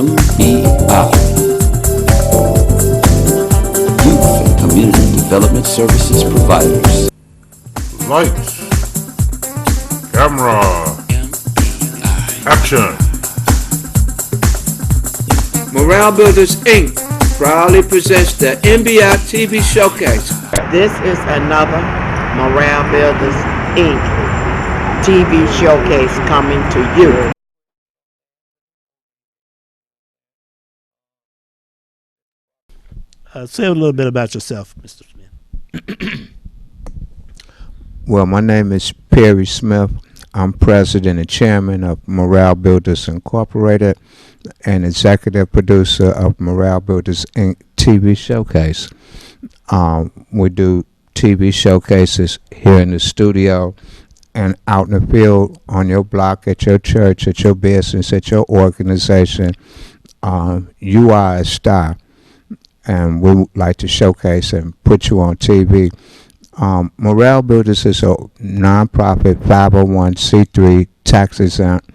MEI, Youth and Community Development Services Providers. Lights, camera, action. Morale Builders Inc. proudly presents the MBI TV Showcase. This is another Morale Builders Inc. TV Showcase coming to you. Say a little bit about yourself, Mr. Smith. Well, my name is Perry Smith. I'm president and chairman of Morale Builders Incorporated and executive producer of Morale Builders Inc. TV Showcase. We do TV showcases here in the studio and out in the field, on your block, at your church, at your business, at your organization. You are a star, and we would like to showcase and put you on TV. Morale Builders is a nonprofit 501c3 tax exempt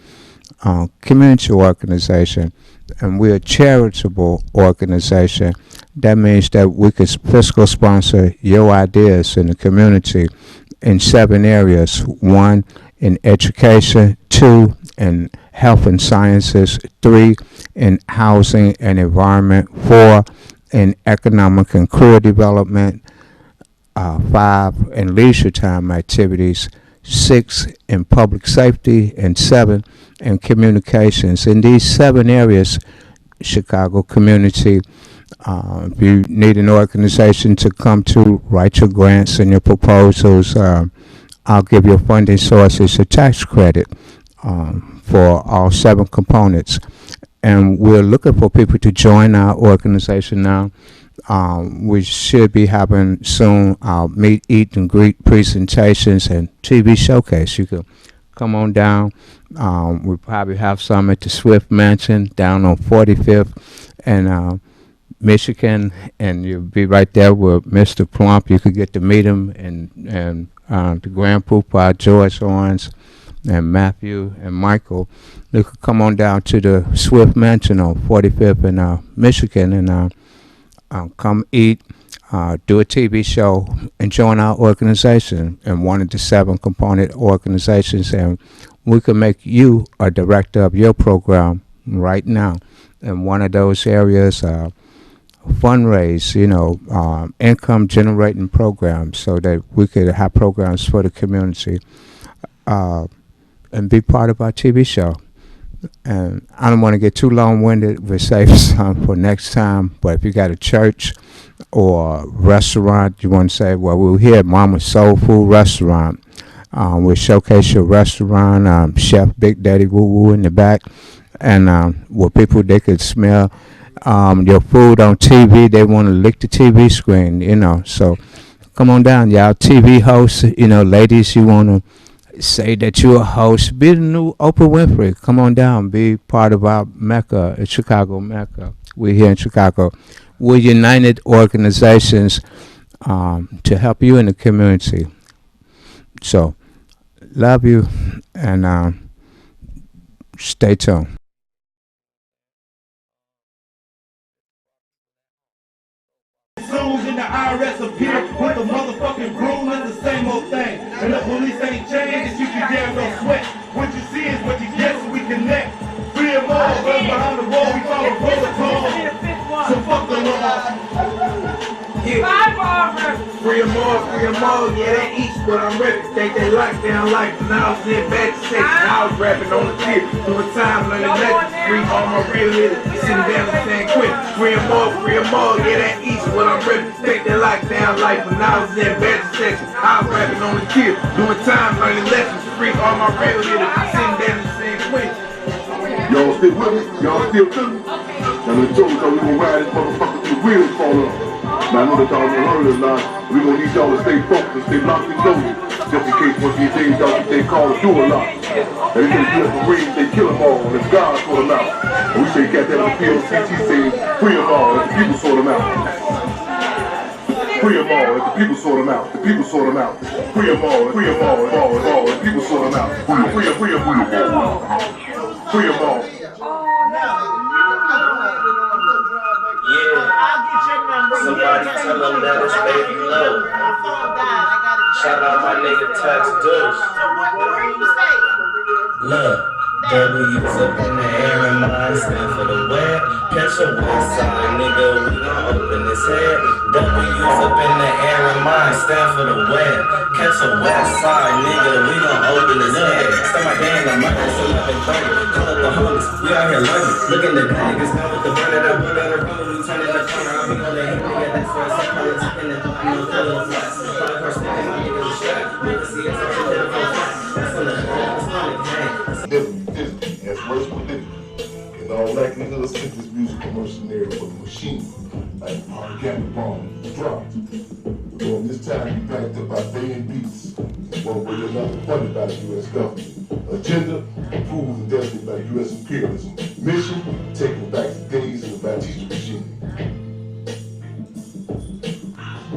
community organization, and we're a charitable organization. That means that we can fiscal sponsor your ideas in the community in 7 areas. 1, in education. 2, in health and sciences. 3, in housing and environment. 4, in economic and career development. 5, in leisure time activities. 6, in public safety. And 7, in communications. In these 7 areas, Chicago community, if you need an organization to come to, write your grants and your proposals. I'll give you funding sources, a tax credit for all 7 components. And we're looking for people to join our organization now. We should be having soon our meet, eat, and greet presentations and TV showcase. You can come on down. We probably have some at the Swift Mansion down on 45th and Michigan, and you'll be right there with Mr. Plump. You could get to meet him and the Grand Poobah, George Owens, and Matthew and Michael. You could come on down to the Swift Mansion on 45th in Michigan and come eat, do a TV show, and join our organization and one of the 7 component organizations, and we can make you a director of your program right now in one of those areas. Fundraise, income generating programs so that we could have programs for the community and be part of our TV show. And I don't want to get too long-winded. We'll save some for next time. But if you got a church or restaurant, you want to say, well, we're here at Mama's Soul Food Restaurant. We'll showcase your restaurant, Chef Big Daddy Woo Woo in the back. And where people, they could smell your food on TV. They want to lick the TV screen, So come on down, y'all. TV hosts, ladies, you want to say that you're a host, be the new Oprah Winfrey. Come on down, be part of our Mecca, Chicago Mecca. We're here in Chicago. We're united organizations to help you in the community. So, love you, and stay tuned. Soon in the IRS appear with the motherfucking broom, it's the same old thing. And the police ain't changed, you can damn no sweat. What you see is what you get, so we connect. Free them all, run behind the wall, we follow protocol. So fuck the law. Free them all, yeah, they each, but I'm ready. Think they locked down life, and I was in bad sex. I was rapping on the tip, doing time, learning lessons. Free all my real hitters, sitting down and saying quit. Free them all, yeah, they each, but I'm ready. Think they locked down life, and I was in bad sex. I was rapping on the tip, doing time, learning lessons. Free all my real hitters, sitting down and saying quit. Y'all still with me? Y'all still with me? Now we told y'all we gonna ride this motherfucker till the wheels fall off. Now I know that y'all done heard us now. We gonna need y'all to stay focused and stay locked and loaded. Just in case one of these days y'all get they call to do a lot. And they say US Marines, they kill them all, and God sort them out. And we say got that on the PLCT say free them all, and the people sort them out. Free them all, and the people sort them out. The people sort them out. Free them all, and the people sort them out. Free them all. Free them all. Somebody tell them that it's baby low. Shout out my nigga Tax Deuce. Look, W's up in the air and mine stand for the web. Catch a west side, nigga, we gon' open his head. W's up in the air and mine stand for the web. Catch a west side, nigga, we gon' open his head. Start my game, I'm up, it's 11:30. Call up the homies, we out here learning. Look at the niggas down with the burner that we better run when we turn in the corner. I'll be on the hit, nigga, that's where it's at. It's in the no color flex. Probably person that my niggas are strapped. Nigga see it's such a different flex. That's on the game. As worse predicted. In all likelihood, since this musical mercenary was a machine, like our gamma bomb dropped. During this time, we backed up by banging beats. One way or another, funded by the U.S. government. Agenda, approved and destiny by U.S. imperialism. Mission, taking back the days of the Batista regime.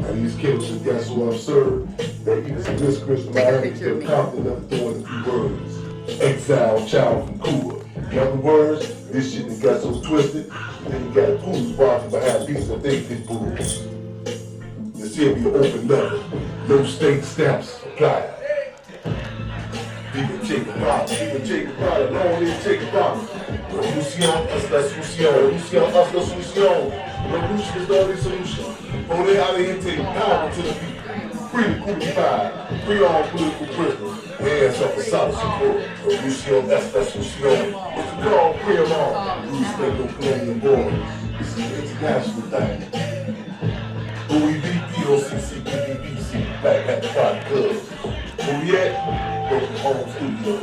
And these cases got so absurd that even some miscreants from Miami still confident enough to throw in a few words. Exile child from Cuba. In other words, this shit that got so twisted, then you got a pool sponsor behind beats that they fit bulls. This here be open level, no state stamps applied. People take a bottle, no one take a bottle. Revolution, es la solución. Revolution is the only solution. Only how they take power to the people. Free the crucified, free all political prisoners. Hands up for solid support. Revolution, es la solución. What's it called? Free them all. Respect no colonial borders. This is an international thing. OEB, POCC, BBBC, back at the Fight Club. Who yet? Go from home studio.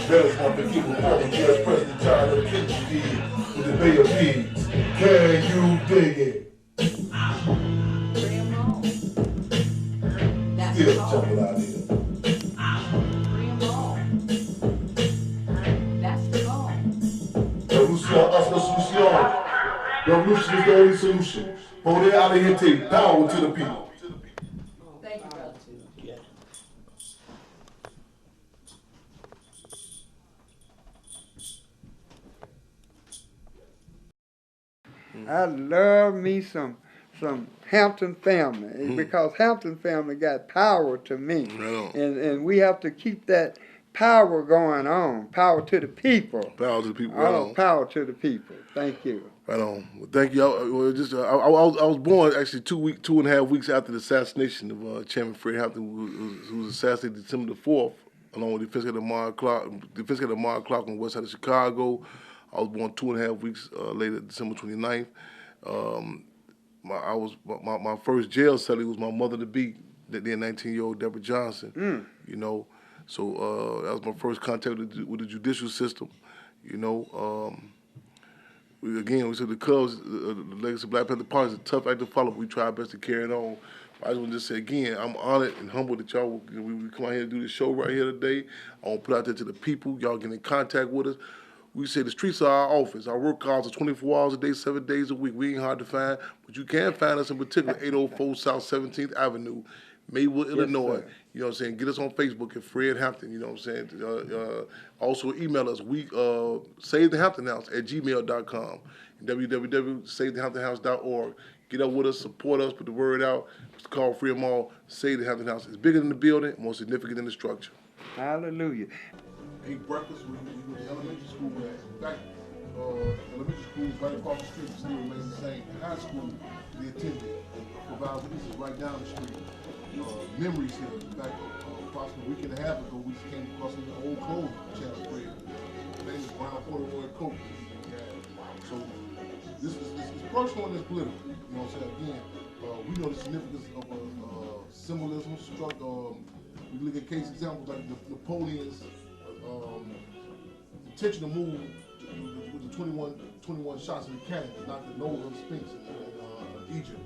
Let us not forget what former U.S. President John F. Kennedy did with the Bay of Pigs. Can you dig it? Still jumping out here. Revolution, us no solution. Revolution is the only solution. For they out of here take power to the people. Thank you, brother. I love me some Hampton family because Hampton family got power to me, and we have to keep that power going on. Power to the people. Power to the people. Right power to the people. Thank you. Right on. Well, thank you. I was born actually 2.5 weeks after the assassination of Chairman Fred Hampton, who was assassinated December the 4th, along with Defense Secretary Mark Clark on the west side of Chicago. I was born 2.5 weeks later, December 29th. My first jail cellie was my mother-to-be, the then 19-year-old Deborah Johnson. You know, so that was my first contact with the judicial system. You know, we took the Cubs, the legacy of Black Panther Party is a tough act to follow, but we try our best to carry it on. I just want to just say again, I'm honored and humbled that y'all we come out here to do this show right here today. I want to put out there to the people. Y'all get in contact with us. We say the streets are our office. Our work hours are 24 hours a day, 7 days a week. We ain't hard to find, but you can find us in particular, 804 South 17th Avenue, Maywood, Illinois. Sir. You know what I'm saying? Get us on Facebook at Fred Hampton. You know what I'm saying? Also email us, savethehamptonhouse@gmail.com, www.savethehamptonhouse.org. Get up with us, support us, put the word out. It's called Free 'em All, Save the Hampton House. It's bigger than the building, more significant than the structure. Hallelujah. Ate breakfast when we went to elementary school. In fact, elementary school right across the street still remains the same. High school, we attended. This is right down the street. Memories here. In fact, approximately a week and a half ago, we came across an old clothes channel spread. The name is Brown Corduroy Coat. So this is personal and it's political. You know what I'm saying? Again, we know the significance of symbolism. We look at case examples like Napoleon's intention to move with the 21 shots in the cannon, not the nose of the Sphinx in Egypt.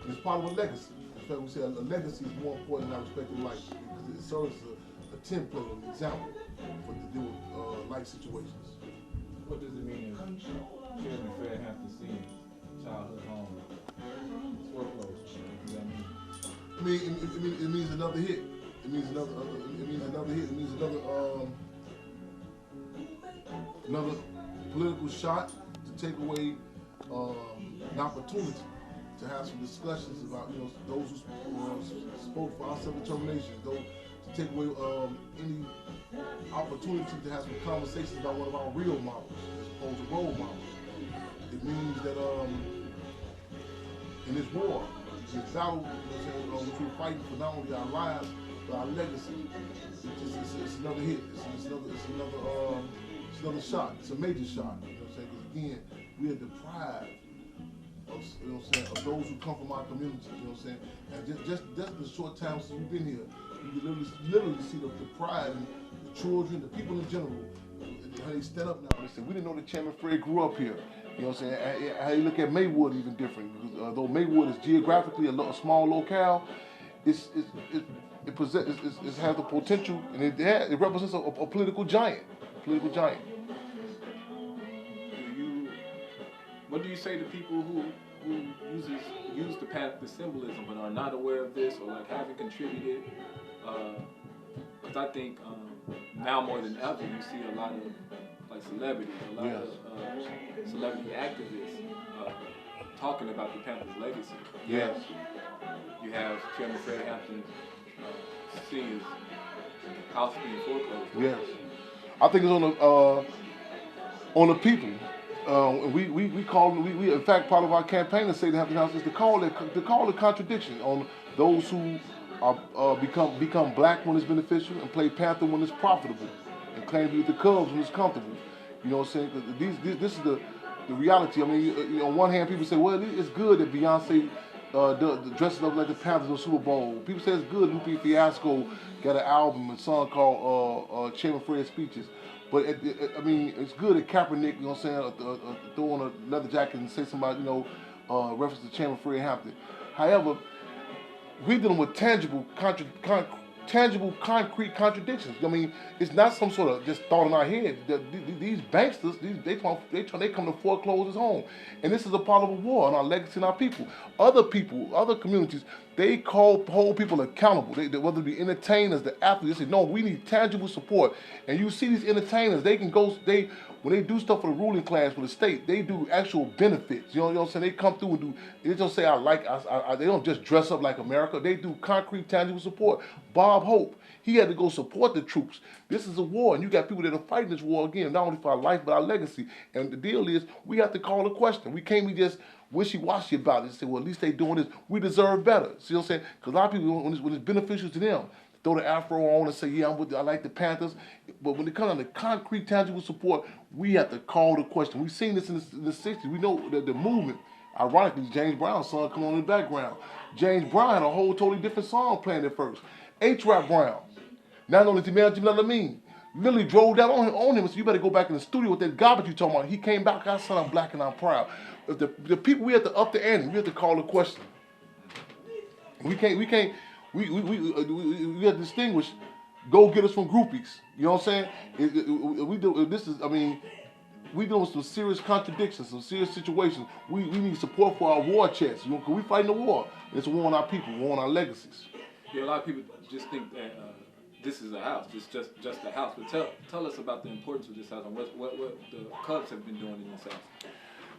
It's part of a legacy. In fact, we say a legacy is more important than our respective life because it serves as a template, an example for to deal with life situations. What does it mean if Chairman Fred Hampton seen childhood home foreclosure? What does that mean? I mean, it means another hit. It means another hit. It means another political shot to take away an opportunity to have some discussions about, those who spoke for our self-determination, those to take away any opportunity to have some conversations about one of our real models as opposed to role models. It means that in this war, this battle, which we're fighting for not only our lives but our legacy, it's another hit. It's another shot. It's a major shot. You know what I'm saying? Because again, we are deprived of those who come from our community. You know what I'm saying? And just the short time since we've been here, you can literally see the pride in the children, the people in general, how they stand up now. They say, we didn't know that Chairman Fred grew up here. You know what I'm saying? How you look at Maywood even different. Because, though Maywood is geographically a small locale, it has the potential, and it represents a political giant. What do you say to people who use the symbolism but are not aware of this or like haven't contributed? Because I think now more than ever you see a lot of like celebrities, a lot of celebrity activists talking about the Panthers' legacy. Yes. You have Chairman Fred Hampton seeing his house being foreclosed. Yes. I think it's on the people. We call in fact part of our campaign to say the Hampton House is to call the contradiction on those who are become black when it's beneficial and play Panther when it's profitable and claim to be the Cubs when it's comfortable. You know what I'm saying? This is the reality. I mean, on one hand, people say, well, it's good that Beyonce dresses up like the Panthers in the Super Bowl. People say it's good Lupe Fiasco got an album, a song called Chairman Fred's Speeches. But I mean, it's good that Kaepernick, you know what I'm saying, throw on a leather jacket and say somebody, reference to Chairman Fred Hampton. However, we're dealing with tangible, concrete contradictions. I mean, it's not some sort of just thought in our head. These banksters, they come to foreclose his home. And this is a part of a war on our legacy and our people. Other communities, they hold people accountable. Whether it be entertainers, the athletes, they say, no, we need tangible support. And you see these entertainers, when they do stuff for the ruling class, for the state, they do actual benefits. You know what I'm saying? They come through and they don't say, they don't just dress up like America. They do concrete, tangible support. Bob Hope, he had to go support the troops. This is a war, and you got people that are fighting this war, again, not only for our life, but our legacy. And the deal is, we have to call the question. We can't be just wishy-washy about it and say, well, at least they doing this. We deserve better. See what I'm saying? Because a lot of people, when it's beneficial to them, throw the afro on and say, yeah, I like the Panthers. But when it comes to concrete, tangible support, we have to call the question. We've seen this in the 60s. We know that the movement, ironically, James Brown's song come on in the background. James Brown had a whole totally different song playing at first. H-Rap Brown, not only to me, literally drove down on him and said, you better go back in the studio with that garbage you talking about. He came back, I said, I'm black and I'm proud. If the people, we have to up the ante. We have to call the question. We have to distinguish go-getters from groupies. You know what I'm saying? We dealing with some serious contradictions, some serious situations. We need support for our war chest. Because we fighting the war. It's a war on our people, war on our legacies. Yeah, a lot of people just think that this is a house, it's just a house. But tell us about the importance of this house and what the Cubs have been doing in this house.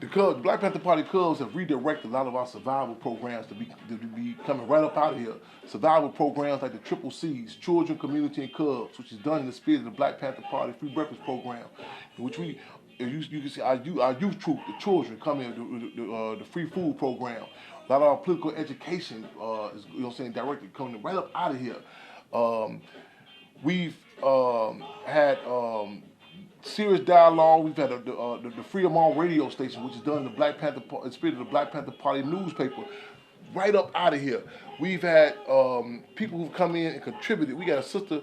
The Black Panther Party Cubs have redirected a lot of our survival programs to be coming right up out of here. Survival programs like the Triple C's, Children, Community, and Cubs, which is done in the spirit of the Black Panther Party Free Breakfast Program, in which you can see our youth troop, the children, come in, the free food program. A lot of our political education is, directly coming right up out of here. We've had serious dialogue. We've had the Freedom On radio station, which is done in the Black Panther spirit of the Black Panther Party newspaper, right up out of here. We've had people who've come in and contributed. We got a sister.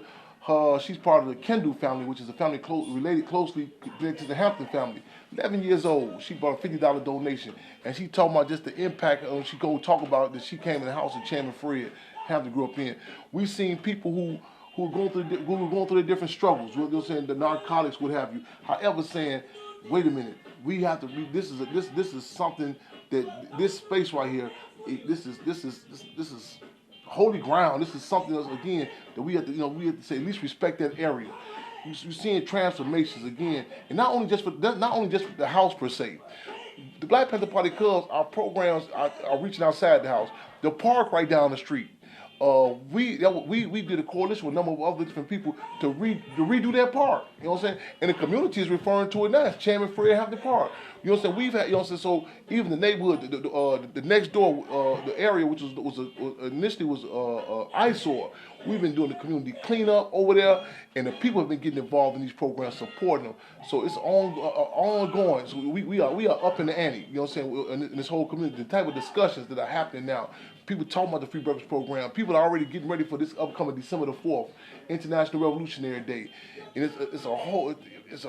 She's part of the Kendu family, which is a family related closely to the Hampton family. 11 years old. She brought a $50 donation, and she talking about just the impact. She go talk about that she came in the house of Chairman Fred Hampton grew up in. We've seen people who were going through their different struggles. They're saying the narcotics, what have you. However, saying, wait a minute, we have to. This is something that this space right here. This is holy ground. This is something else again that we have to say at least respect that area. You're seeing transformations again, and not only just for the house per se. the Black Panther Party Cubs, our programs are reaching outside the house. The park right down the street. We did a coalition with a number of other different people to redo that park. You know what I'm saying? And the community is referring to it now. It's Chairman Fred Hampton Park. You know what I'm saying? We've had, you know what I'm saying? So even the neighborhood, the next door, the area which initially was eyesore. We've been doing the community cleanup over there, and the people have been getting involved in these programs, supporting them. So it's ongoing. So we are up in the ante. You know what I'm saying? In this whole community, the type of discussions that are happening now. People talking about the Free Breakfast Program. People are already getting ready for this upcoming December the 4th, International Revolutionary Day, and it's a whole. It's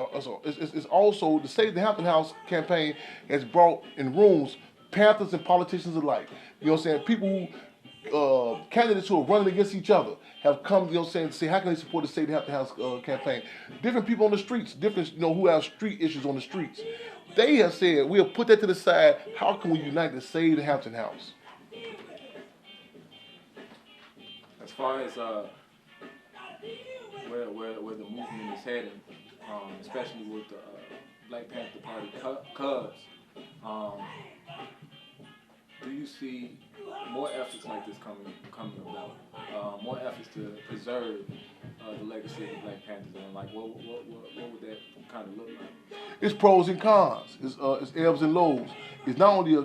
also the Save the Hampton House campaign has brought in rooms Panthers and politicians alike. You know what I'm saying? People who candidates who are running against each other have come, you know what I'm saying, to say how can they support the Save the Hampton House campaign. Different people on the streets, who have street issues on the streets. They have said we'll put that to the side. How can we unite to Save the Hampton House? As far as where the movement is heading, especially with the Black Panther Party Cubs, do you see more efforts like this coming about? More efforts to preserve the legacy of the Black Panthers, and like what would that kind of look like? It's pros and cons. It's ebbs and lows. It's not only an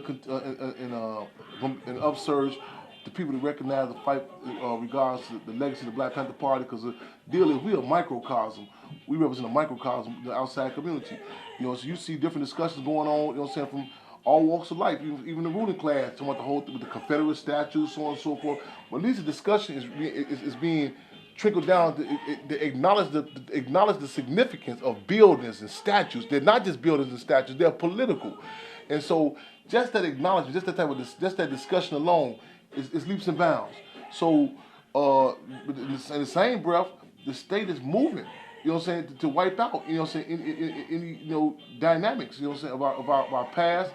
upsurge. The people that recognize the fight regards to the legacy of the Black Panther Party, because the deal is we're a microcosm. We represent a microcosm, the outside community. You know, so you see different discussions going on, you know what I'm saying, from all walks of life, even the ruling class, talking about the whole, with the Confederate statues, so on and so forth. But at least the discussion is being trickled down to acknowledge the significance of buildings and statues. They're not just buildings and statues, they're political. And so just that acknowledgement, just that discussion alone, it's leaps and bounds. So, in the same breath, the state is moving, you know what I'm saying, to wipe out, you know what I'm saying, any dynamics, you know what I'm saying, of our past.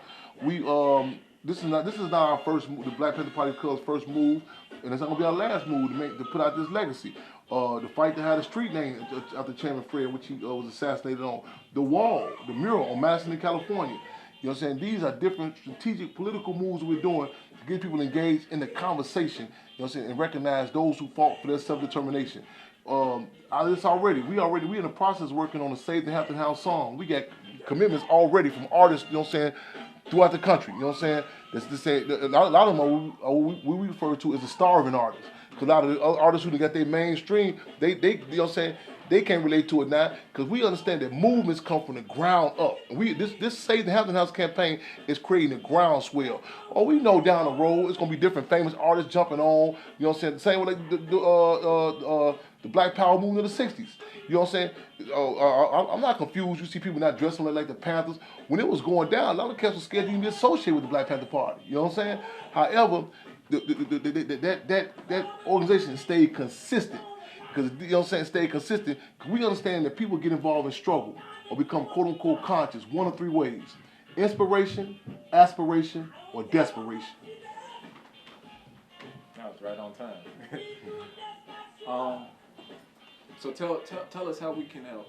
This is not our first move, the Black Panther Party Cub's first move, and it's not gonna be our last move to put out this legacy. The fight that had a street name after Chairman Fred, which he was assassinated on. The wall, the mural on Madison, California. You know what I'm saying? These are different strategic political moves we're doing to get people engaged in the conversation, you know what I'm saying, and recognize those who fought for their self-determination. We in the process working on the Save the Hampton House song. We got commitments already from artists, you know what I'm saying, throughout the country. You know what I'm saying? A lot of them are what we refer to as the starving artists. Because a lot of the other artists who got their mainstream, they you know what I'm saying, they can't relate to it now, because we understand that movements come from the ground up. This Save the Hampton House campaign is creating a groundswell. We know down the road it's gonna be different famous artists jumping on. You know what I'm saying? The same with like the Black Power movement of the '60s. You know what I'm saying? I'm not confused. You see people not dressing like the Panthers. When it was going down, a lot of cats were scared to even be associated with the Black Panther Party. You know what I'm saying? However, that organization stayed consistent. Because, you know what I'm saying, stay consistent. Because we understand that people get involved in struggle or become quote-unquote conscious one of three ways: inspiration, aspiration, or desperation. That was right on time. So tell us how we can help.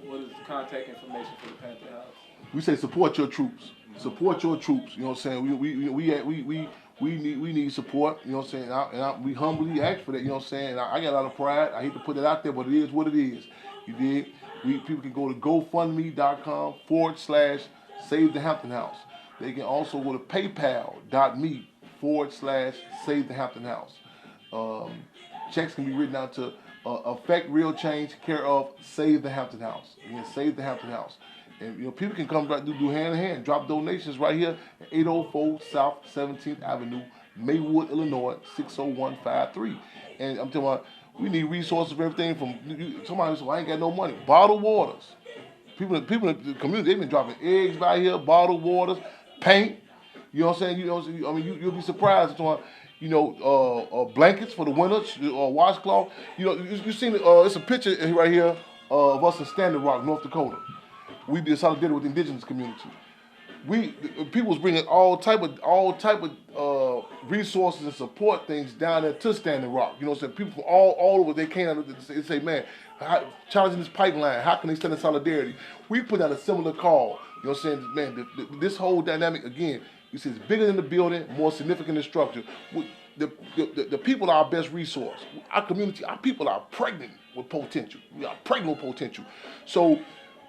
What is the contact information for the Panther House? We say support your troops. Support your troops. You know what I'm saying? We need support, you know what I'm saying? We humbly ask for that, you know what I'm saying? I got a lot of pride. I hate to put it out there, but it is what it is. You dig? People can go to GoFundMe.com/Save the Hampton House. They can also go to PayPal.me/Save the Hampton House. Checks can be written out to Affect Real Change, care of Save the Hampton House. Again, Save the Hampton House. And you know, people can come back do hand in hand, drop donations right here at 804 South 17th Avenue, Maywood, Illinois 60153. And I'm telling you, we need resources for everything from somebody says, well, I ain't got no money. Bottled waters. People in the community, they've been dropping eggs by here, bottled waters, paint. You know what I'm saying? You'll be surprised. Blankets for the winter, washcloth. You know, you seen it's a picture right here of us in Standard Rock, North Dakota. We be in solidarity with the indigenous community. people was bringing all type of resources and support things down there to Standing Rock. You know what I'm saying? People from all over, they came out and say, man, challenging this pipeline, how can they stand in solidarity? We put out a similar call. You know what I'm saying? Man, this whole dynamic, again, you see, it's bigger than the building, more significant than structure. The people are our best resource. Our community, our people are pregnant with potential. We are pregnant with potential. So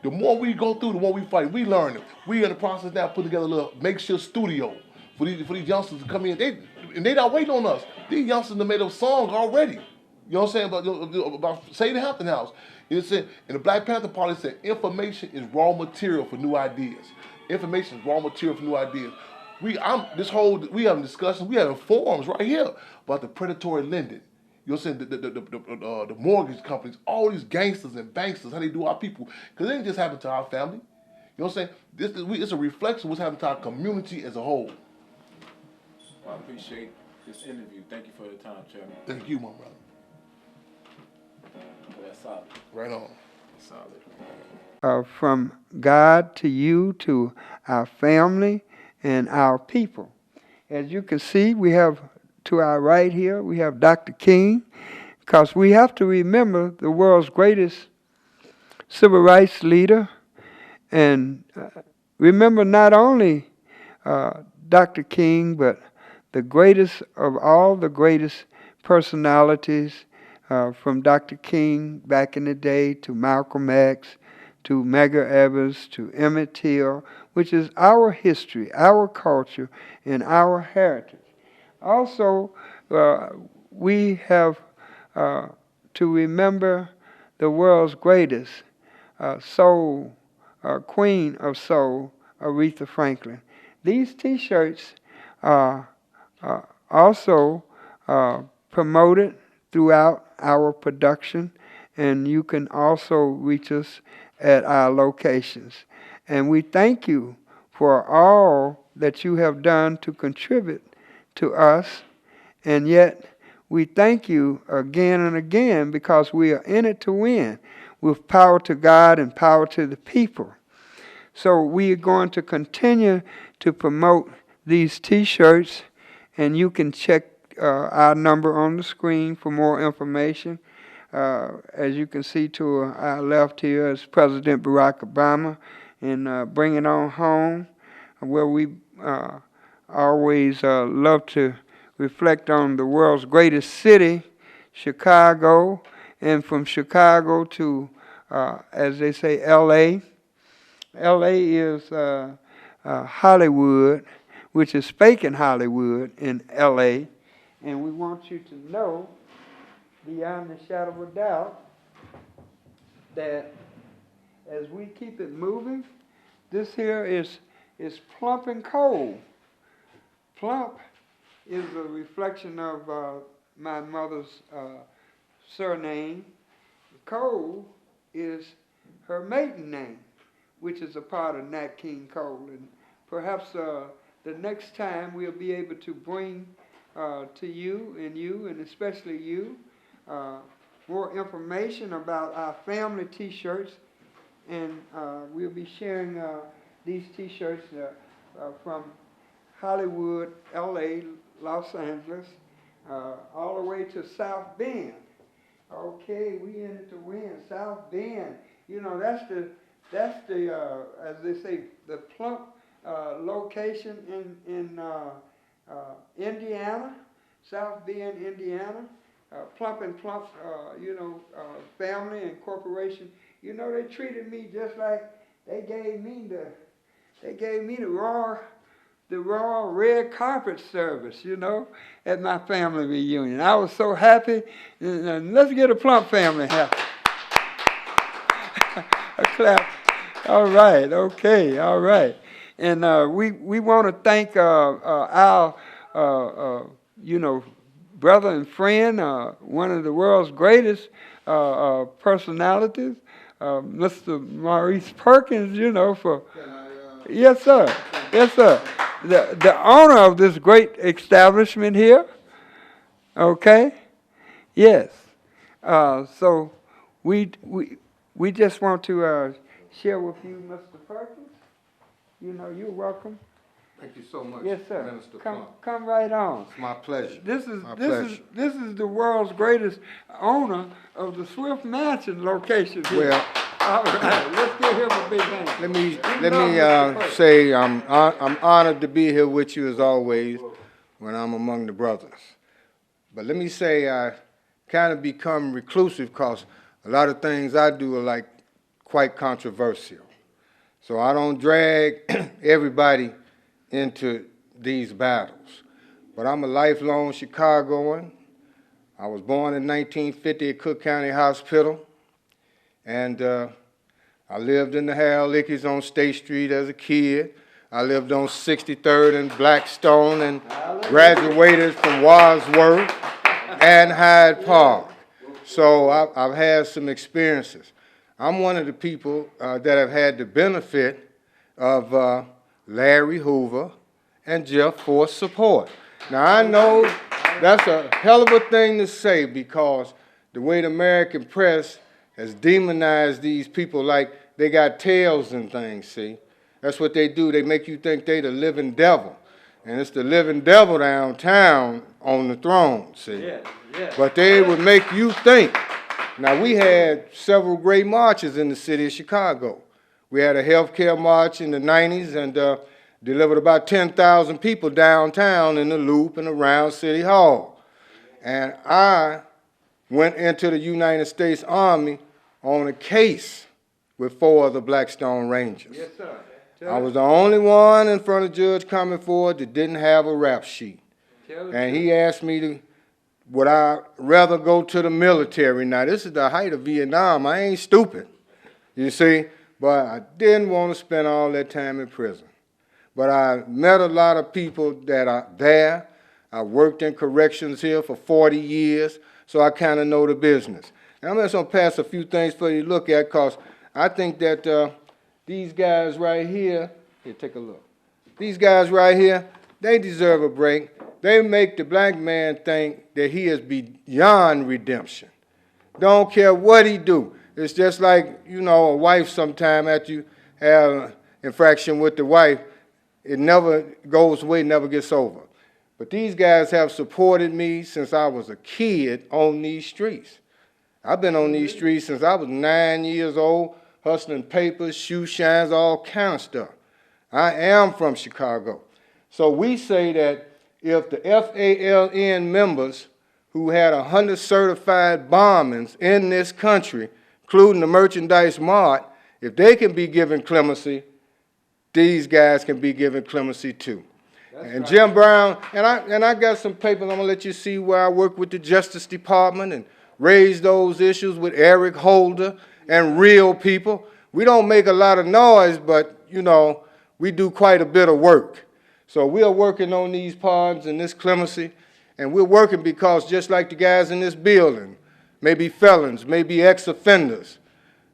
the more we go through, the more we fight. We learn it. We in the process now putting together a little makeshift studio for these youngsters to come in. They not waiting on us. These youngsters have made a song already. You know what I'm saying? About Say the Hampton House. It said, and the Black Panther Party said, information is raw material for new ideas. Information is raw material for new ideas. We having discussions, we having forums right here about the predatory lending. You know what I'm saying? The mortgage companies, all these gangsters and banksters, how they do our people. Because it ain't just happened to our family. You know what I'm saying? It's a reflection of what's happening to our community as a whole. Well, I appreciate this interview. Thank you for your time, Chairman. Thank you, my brother. That's solid. Right on. That's solid. From God to you, to our family and our people. As you can see, we have to our right here, we have Dr. King, because we have to remember the world's greatest civil rights leader, and remember not only Dr. King, but the greatest of all the greatest personalities, from Dr. King back in the day to Malcolm X, to Medgar Evers, to Emmett Till, which is our history, our culture, and our heritage. Also, we have to remember the world's greatest soul, queen of soul, Aretha Franklin. These T-shirts are also promoted throughout our production, and you can also reach us at our locations. And we thank you for all that you have done to contribute to us, and yet we thank you again and again because we are in it to win with power to God and power to the people. So we are going to continue to promote these T-shirts, and you can check our number on the screen for more information. As you can see to our left here is President Barack Obama in Bring It On Home, where we always love to reflect on the world's greatest city, Chicago, and from Chicago to, as they say, L.A. L.A. is Hollywood, which is faking Hollywood in L.A., and we want you to know, beyond the shadow of a doubt, that as we keep it moving, this here is Plump and Cold. Plump is a reflection of my mother's surname. Cole is her maiden name, which is a part of Nat King Cole. And perhaps the next time we'll be able to bring to you and especially you more information about our family T-shirts, and we'll be sharing these T-shirts from Hollywood, L.A., Los Angeles, all the way to South Bend. Okay, we in it to win. South Bend, you know, that's the as they say, the Plump location in Indiana, South Bend, Indiana. Plump and Plump, family and corporation. You know, they treated me just like they gave me the raw red carpet service, you know, at my family reunion. I was so happy. And let's get a Plump family happy. A clap. All right. Okay. All right. And we want to thank our brother and friend, one of the world's greatest personalities, Mr. Maurice Perkins, you know, for... Yes, sir. Yes, sir. The owner of this great establishment here. Okay? Yes. So we just want to share with you, Mr. Perkins. You know, you're welcome. Thank you so much, Yes, sir. Minister Come Plump. right on. It's my pleasure. This is My this pleasure. is this is the world's greatest owner of the Swift Mansion location here. Well, all right, let's give him a big hand. let me say I'm honored to be here with you as always when I'm among the brothers. But let me say I kind of become reclusive because a lot of things I do are like quite controversial. So I don't drag everybody into these battles. But I'm a lifelong Chicagoan. I was born in 1950 at Cook County Hospital. And I lived in the Harold Ickeys on State Street as a kid. I lived on 63rd and Blackstone and graduated from Wadsworth and Hyde Park. So I've had some experiences. I'm one of the people that have had the benefit of Larry Hoover and Jeff Force support. Now I know that's a hell of a thing to say because the way the American press has demonized these people like they got tails and things, see? That's what they do. They make you think they the living devil. And it's the living devil downtown on the throne, see? Yeah, yeah. But they would make you think. Now, we had several great marches in the city of Chicago. We had a healthcare march in the 90s and delivered about 10,000 people downtown in the Loop and around City Hall. And I went into the United States Army on a case with 4 other Blackstone Rangers. Yes, sir. I was the only one in front of Judge Comerford that didn't have a rap sheet. And he asked me to, would I rather go to the military? Now, this is the height of Vietnam. I ain't stupid, you see, but I didn't want to spend all that time in prison. But I met a lot of people that are there. I worked in corrections here for 40 years, so I kind of know the business. Now, I'm just going to pass a few things for you to look at because I think that these guys right here, take a look. These guys right here, they deserve a break. They make the black man think that he is beyond redemption. Don't care what he do. It's just like, you know, a wife sometime after you have an infraction with the wife, it never goes away, never gets over. But these guys have supported me since I was a kid on these streets. I've been on these streets since I was 9 years old, hustling papers, shoe shines, all kind of stuff. I am from Chicago. So we say that if the FALN members who had 100 certified bombings in this country, including the Merchandise Mart, if they can be given clemency, these guys can be given clemency too. And right. Jim Brown, and I got some papers, I'm gonna let you see where I work with the Justice Department and raise those issues with Eric Holder and real people. We don't make a lot of noise, but you know, we do quite a bit of work. So we are working on these pardons and this clemency, and we're working because just like the guys in this building, maybe felons, maybe ex-offenders,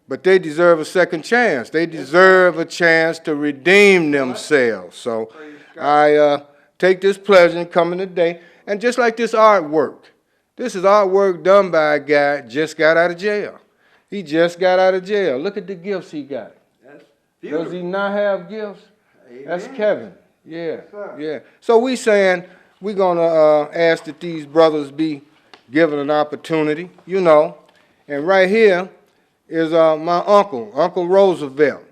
but they deserve a second chance. They deserve a chance to redeem themselves. So I take this pleasure in coming today. And just like this artwork, this is artwork done by a guy just got out of jail. He just got out of jail. Look at the gifts he got. Does he not have gifts? Amen. That's Kevin. Yeah, yeah. So we saying we're going to ask that these brothers be given an opportunity, you know. And right here is my uncle, Uncle Roosevelt.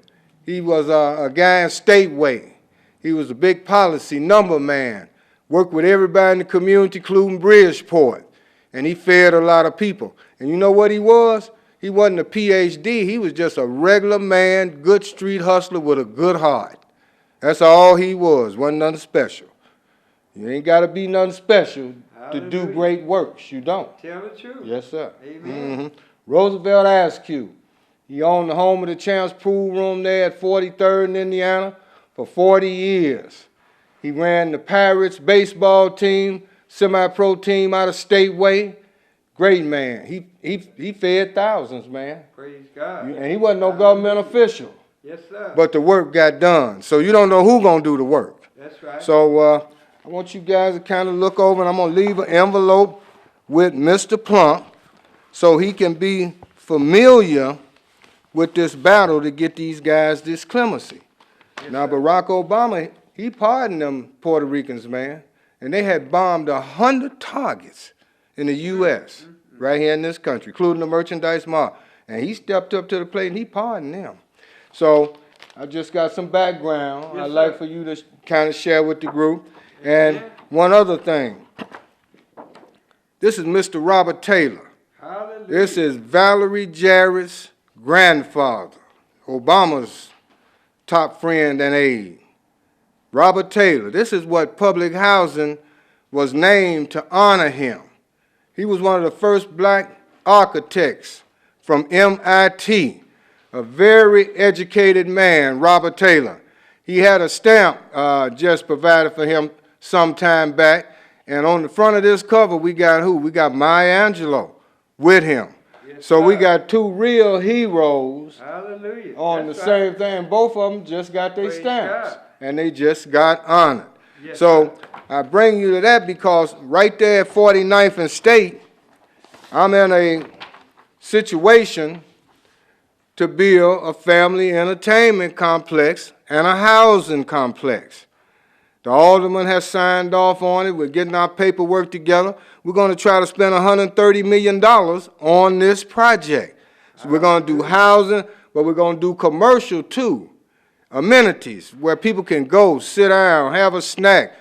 He was a guy in Stateway. He was a big policy number man, worked with everybody in the community, including Bridgeport, and he fed a lot of people. And you know what he was? He wasn't a PhD. He was just a regular man, good street hustler with a good heart. That's all he was, wasn't nothing special. You ain't got to be nothing special to do great works. You don't. Tell the truth. Yes, sir. Amen. Roosevelt Askew. He owned the home of the Champs Pool Room there at 43rd in Indiana for 40 years. He ran the Pirates baseball team, semi-pro team out of Stateway. Great man. He fed thousands, man. Praise God. And he wasn't no government official. Yes, sir. But the work got done. So you don't know who's going to do the work. That's right. So I want you guys to kind of look over, and I'm going to leave an envelope with Mr. Plump so he can be familiar with this battle to get these guys this clemency. Now, Barack Obama, he pardoned them Puerto Ricans, man. And they had bombed 100 targets in the U.S., right here in this country, including the merchandise mart. And he stepped up to the plate and he pardoned them. So I just got some background I'd like for you to kind of share with the group. And one other thing. This is Mr. Robert Taylor. Hallelujah. This is Valerie Jarrett's grandfather, Obama's top friend and aide. Robert Taylor. This is what public housing was named to honor him. He was one of the first black architects from MIT, a very educated man, Robert Taylor. He had a stamp just provided for him some time back, and on the front of this cover, we got who? We got Maya Angelou with him. Yes, so we got two real heroes on the same thing. Both of them just got their stamps, and they just got honored. Yes, so I bring you to that because right there at 49th and State, I'm in a situation to build a family entertainment complex and a housing complex. The alderman has signed off on it. We're getting our paperwork together. We're going to try to spend $130 million on this project. So we're going to do housing, but we're going to do commercial too. Amenities where people can go, sit down, have a snack,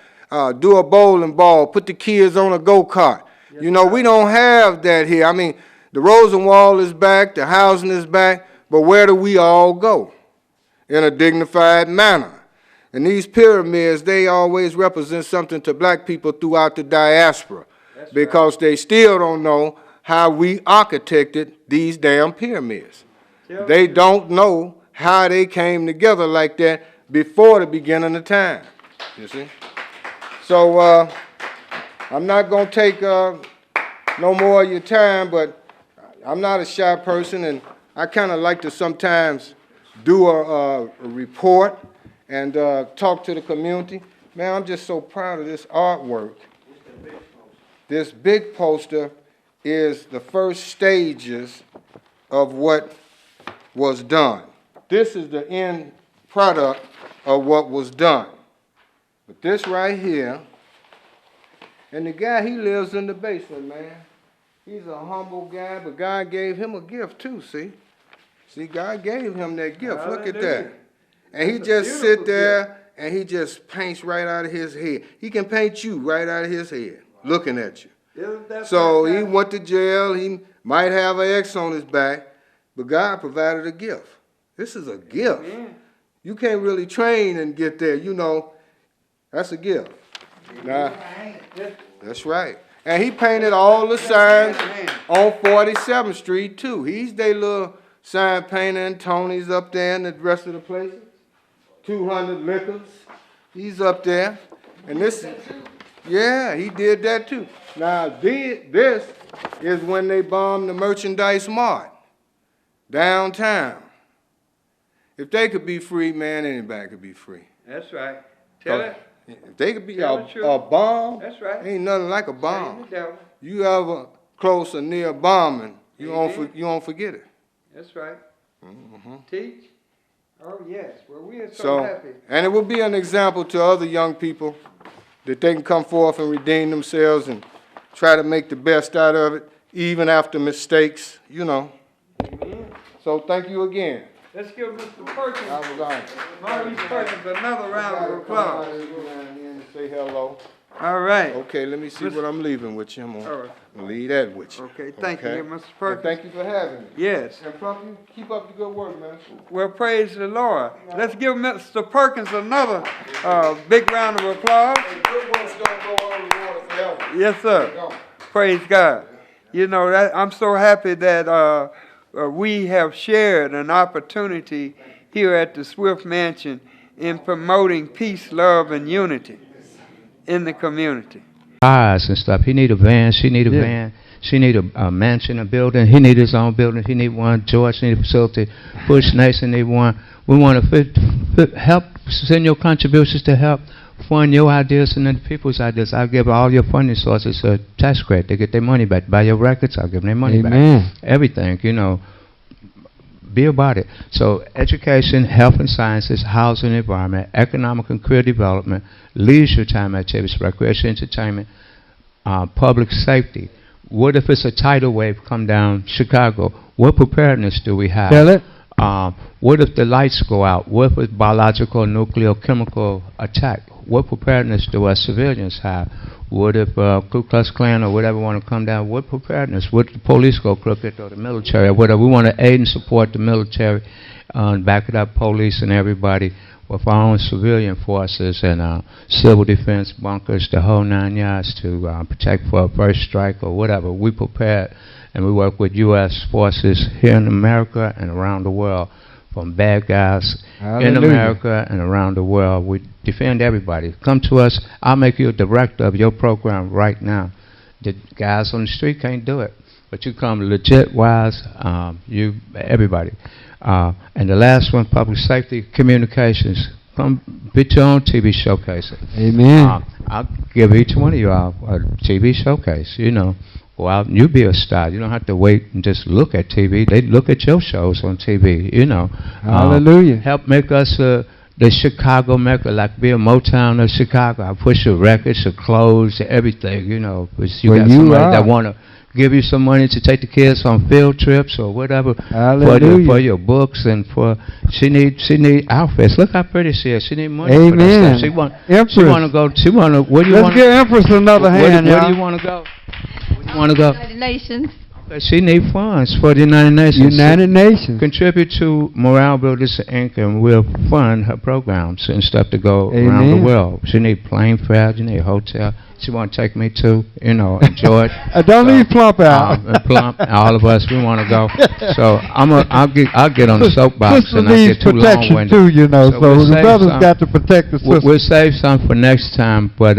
do a bowling ball, put the kids on a go-kart. You know, we don't have that here. I mean, the Rosenwald is back, the housing is back, but where do we all go? In a dignified manner. And these pyramids, they always represent something to black people throughout the diaspora because they still don't know how we architected these damn pyramids. They don't know how they came together like that before the beginning of time, you see. So I'm not going to take no more of your time, but I'm not a shy person, and I kind of like to sometimes do a report and talk to the community. Man, I'm just so proud of this artwork. This big poster is the first stages of what was done. This is the end product of what was done. But this right here, and the guy, he lives in the basement, man. He's a humble guy, but God gave him a gift too, see? See, God gave him that gift. Hallelujah. Look at that. And he just sit there and he just paints right out of his head. He can paint you right out of his head, looking at you. So he went to jail. He might have an X on his back, but God provided a gift. This is a gift. You can't really train and get there. You know, that's a gift. Now, that's right. And he painted all the signs on 47th Street, too. He's their little sign painter, and Tony's up there and the rest of the places. 200 Liquors. He's up there. And this, yeah, he did that, too. Now, this is when they bombed the merchandise mart downtown. If they could be free, man, anybody could be free. That's right. Tell it. If they could be a bomb, that's right. Ain't nothing like a bomb. You ever close or near bombing, you won't forget it. That's right. Teach? Oh, yes. Well, we are so happy. And it will be an example to other young people that they can come forth and redeem themselves and try to make the best out of it, even after mistakes, you know. So thank you again. Let's give Mr. Perkins, Maurice Perkins, another round of applause. Say hello. All right. Okay, let me see what I'm leaving with you. I'm going to leave that with you. Okay, thank you, Mr. Perkins. And thank you for having me. Yes. And Plump, you keep up the good work, man. Well, praise the Lord. Let's give Mr. Perkins another big round of applause. Good works don't go unrewarded forever. Yes, sir. Praise God. You know, I'm so happy that we have shared an opportunity here at the Swift Mansion in promoting peace, love, and unity in the community. Cars and stuff. He need a van. She need a van. She need a mansion, a building. He need his own building. He need one. George need a facility. Bush Nation need one. We want to help. Send your contributions to help fund your ideas and then people's ideas. I'll give all your funding sources a tax credit. They get their money back. Buy your records. I'll give them their money back. Everything, you know. be about it. So education, health and sciences, housing and environment, economic and career development, leisure time activities, recreation, entertainment, public safety. What if it's a tidal wave come down Chicago? What preparedness do we have? Tell it. What if the lights go out? What if it's biological, nuclear, chemical attack? What preparedness do us civilians have? What if Ku Klux Klan or whatever want to come down? What preparedness? What if the police go crooked or the military or whatever? We want to aid and support the military, back it up, police and everybody with our own civilian forces and civil defense bunkers, the whole 9 yards to protect for a first strike or whatever. We prepared, and we work with U.S. forces here in America and around the world, from bad guys in America and around the world. We defend everybody. Come to us. I'll make you a director of your program right now. The guys on the street can't do it, but you come legit-wise, you, everybody. And the last one, public safety, communications. Come get your own TV showcase. Amen. I'll give each one of you a TV showcase, you know. Go out and you be a star. You don't have to wait and just look at TV. They look at your shows on TV, you know. Hallelujah. Help make us the Chicago Mecca, like be a Motown of Chicago. I push your records, your clothes, everything, you know. But you got somebody that want to give you some money to take the kids on field trips or whatever. For your books and for she need outfits. Look how pretty she is. She need money for that stuff. She want to go. She want to. Where do you want? Let's give Empress another hand. Where do you want to go? Where do you want to go? United Nations. Okay, she need funds for the United Nations. United Nations. Contribute to Morale Builders Inc. and we'll fund her programs and stuff to go around the world. She need plane fare. She need a hotel. She want to take me to, you know, enjoy it. Don't leave Plump out. Plump, all of us, we want to go. So I'll get on the soapbox and I get too long-winded. Too, you know, so the brothers got to protect the sister. We'll save some for next time, but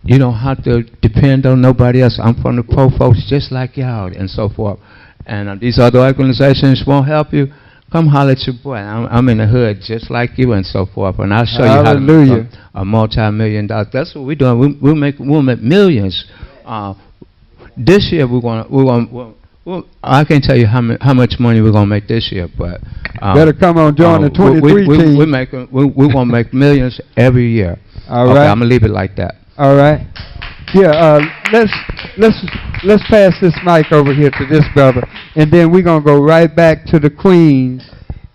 you don't have to depend on nobody else. I'm from the poor folks just like y'all and so forth. And these other organizations won't help you. Come holler at your boy. I'm in the hood just like you and so forth. And I'll show you how to make a multi-million-dollar. That's what we're doing. We'll make millions. This year I can't tell you how much money we're gonna make this year, but better come on, join the 23 team. We want to make millions every year. All right. I'm gonna leave it like that. All right. Yeah. Let's pass this mic over here to this brother, and then we're gonna go right back to the Queens.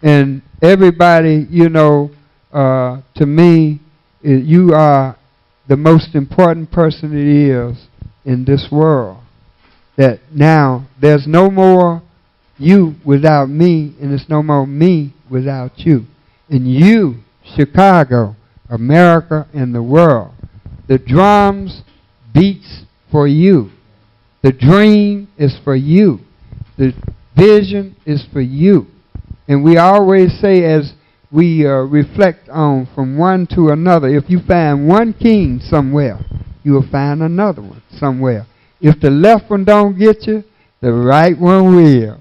And everybody, you know, to me, you are the most important person it is in this world. That now there's no more you without me, and there's no more me without you. And you, Chicago, America, and the world, the drums beats for you. The dream is for you. The vision is for you. And we always say, as we reflect on from one to another, if you find one king somewhere, you will find another one somewhere. If the left one don't get you, the right one will.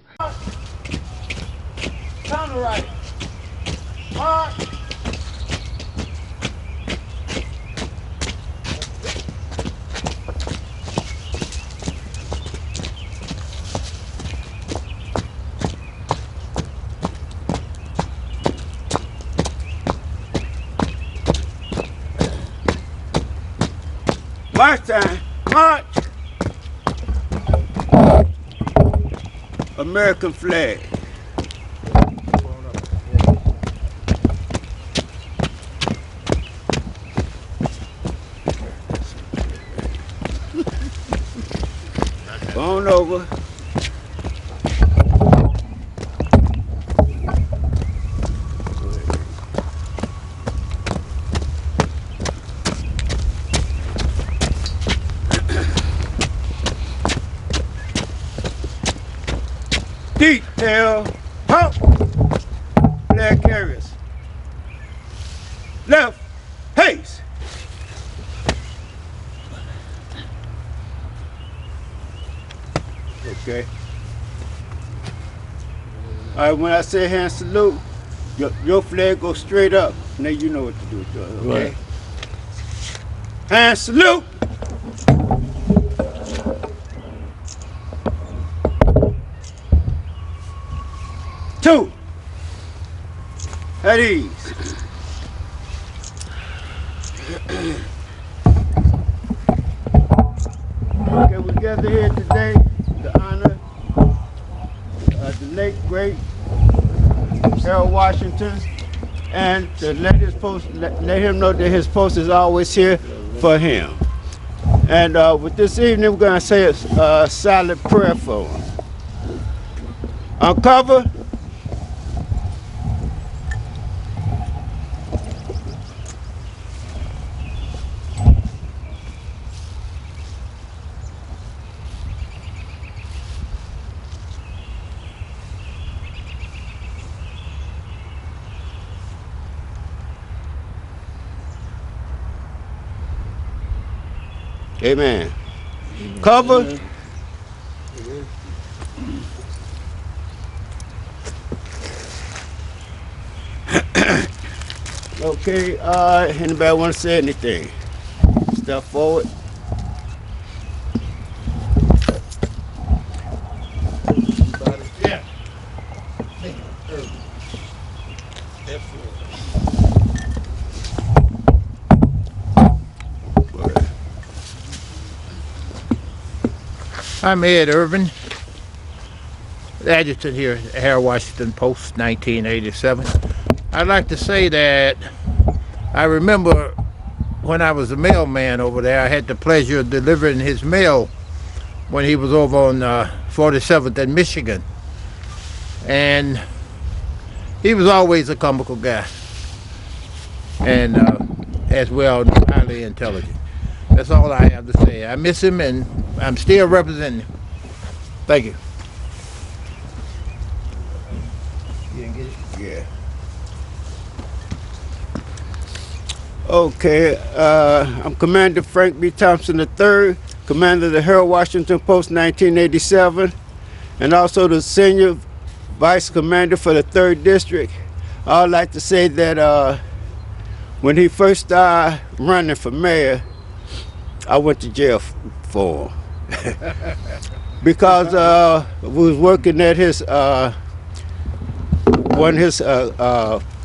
Turn to right. Mark. March time. March. American flag. On over. Detail, pump, flag carriers, left, haste. Okay. All right, when I say hand salute, your flag goes straight up. Now you know what to do, okay? Right. Hand salute. At ease. Okay, we gather here today to honor the late great Harold Washington, and to let him know that his post is always here for him. And with this evening, we're going to say a silent prayer for him. Uncover. Amen. Cover. Amen. Okay, anybody want to say anything? Step forward. Yeah. I'm Ed Irvin, adjutant here at the Harold Washington Post, 1987. I'd like to say that I remember when I was a mailman over there, I had the pleasure of delivering his mail when he was over on 47th in Michigan. And he was always a comical guy, and as well, highly intelligent. That's all I have to say. I miss him, and I'm still representing him. Thank you. You didn't get it? Yeah. Okay, I'm Commander Frank B. Thompson III, Commander of the Harold Washington Post 1987, and also the Senior Vice Commander for the 3rd District. I'd like to say that when he first started running for mayor, I went to jail for him. Because we was working at his one of his